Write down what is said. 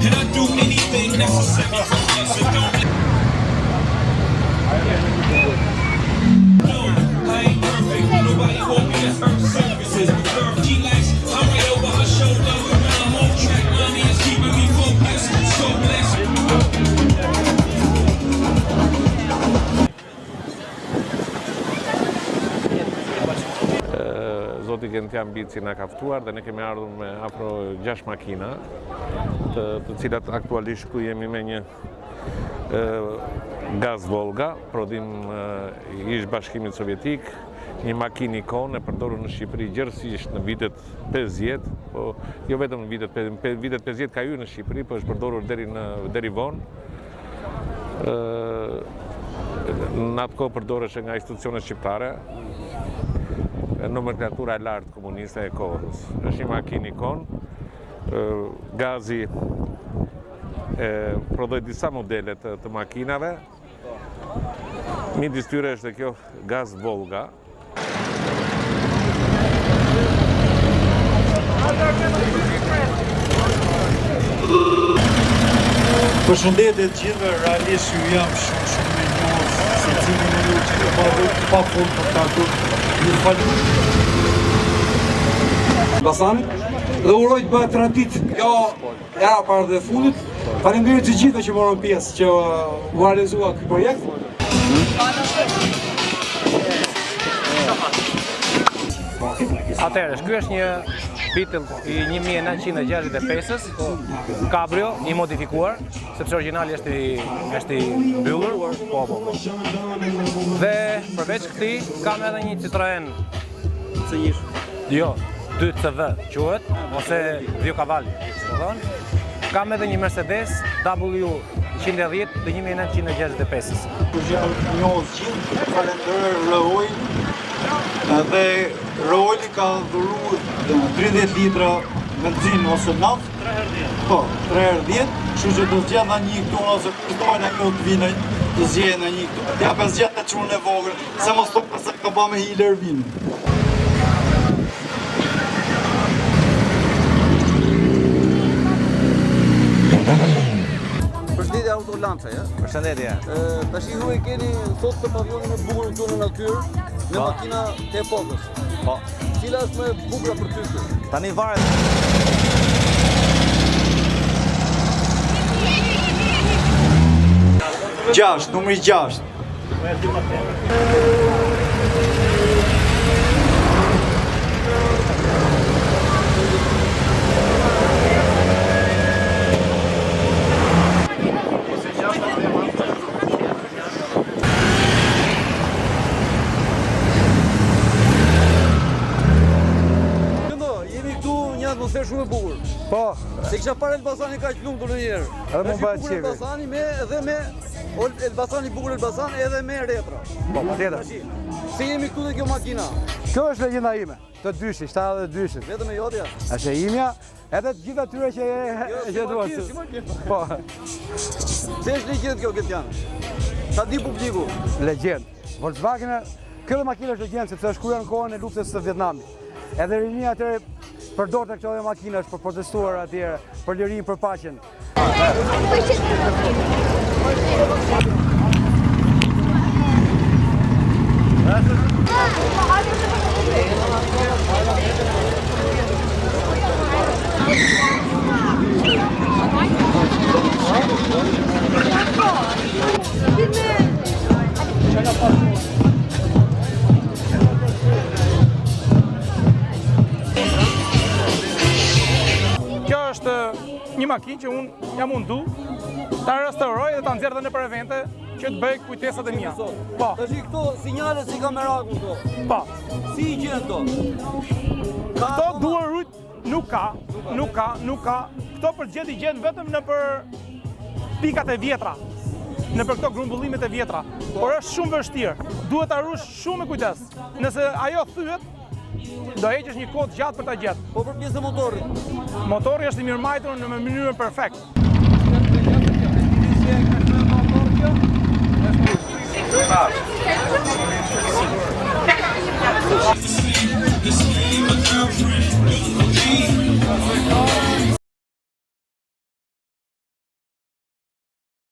and I do anything necessary. So don't I ain't perfect. Nobody want me to hurt surfaces. Curve key lights, I'm right over her shoulder. I'm on track, money is keeping me focused. So blessed. Zoti Genti Ambici na ka ftuar dhe ne kemi ardhur me afro 6 makina, të cilat aktualisht ku jemi me një Gaz Volga, prodhim i ish Bashkimit Sovjetik, një makinë ikon e përdorur në Shqipëri gjithësisht në vitet 50, po jo vetëm në vitet 50 ka hyrë në Shqipëri, po është përdorur deri vonë. Në atë kohë përdoresh nga institucionet shqiptare, nomenklatura e lartë komuniste e kohës. Është një makinë ikon, Gazi prodhoi disa modele të makinave. Midis tyre është kjo Gaz Volga. Përshëndetje të gjithëve, realisht ju jam shumë me njohës se cili në ju që të bërë pa fund për ta dur një falu. Basanit dhe uroj të bëhet tradit jo era parë dhe fundit. Faleminderit të gjithëve që morën pjesë që u realizua ky projekt. Atëherë, ky është një Beetle i 1965-s, Cabrio i modifikuar, sepse origjinali është i mbyllur, po. Dhe përveç këtij kam edhe një Citroen C1. Jo, 2CV quhet, ose 2 kavalli, Kam edhe një Mercedes W110 të 1965-s. Njohës gjithë, falenderoj Rehoj, dhe Rehoj ka dhuru 30 litra benzin ose naftë. 3x10. Po, 3x10, kështu që të zgjedh një këtu ose kushtojnë një të vinë të zgjedh një këtu. Ja për zgjedh të çunën e vogël, se mos të përse ka ba me hiler vinë. Përshëndetje Autolanca, ja? Përshëndetje. Tash ju e keni sot të pavionin e bukur këtu në natyrë, me makina të epokës. Po. Cila është më e bukur për ty këtu? Tani varet. Numri 6. Atmosferë shumë e bukur. Po. Se kisha parë Elbasani kaq lumtur ndonjëherë. Edhe më bëhet qefi. Elbasani me Elbasani bukur Elbasan edhe me retro. Po, patjetër. Si jemi këtu te kjo makina? Kjo është legjenda ime, të dyshi, 72-shit. Vetëm e jotja? Është e imja, edhe të gjitha tyre që duan. Po. Se është legjend kjo Gentian? Ta di publiku. Legjend. Volkswagen, kjo makinë është legjend sepse është kryer në kohën e luftës së Vietnamit. Edhe rinia atëre përdorte këto makinash për protestuar atje, për lirinë, për paqen. Një makinë që unë jam mundu ta restauroj dhe ta nxjerr edhe nëpër evente që të bëj kujtesat e mia. Po. Tash këto sinjale si kameraku këto. Po. Si i gjen këto? Këto duar rujt nuk ka. Këto përgjigjet i gjen vetëm nëpër pikat e vjetra. Nëpër këto grumbullimet e vjetra. Por është shumë vështirë. Duhet ta rush shumë me kujdes. Nëse ajo thyet, do heqësh një kohë gjatë për ta gjetë. Po për pjesë e motorit? Motori është i mirëmbajtur në mënyrën perfekt. This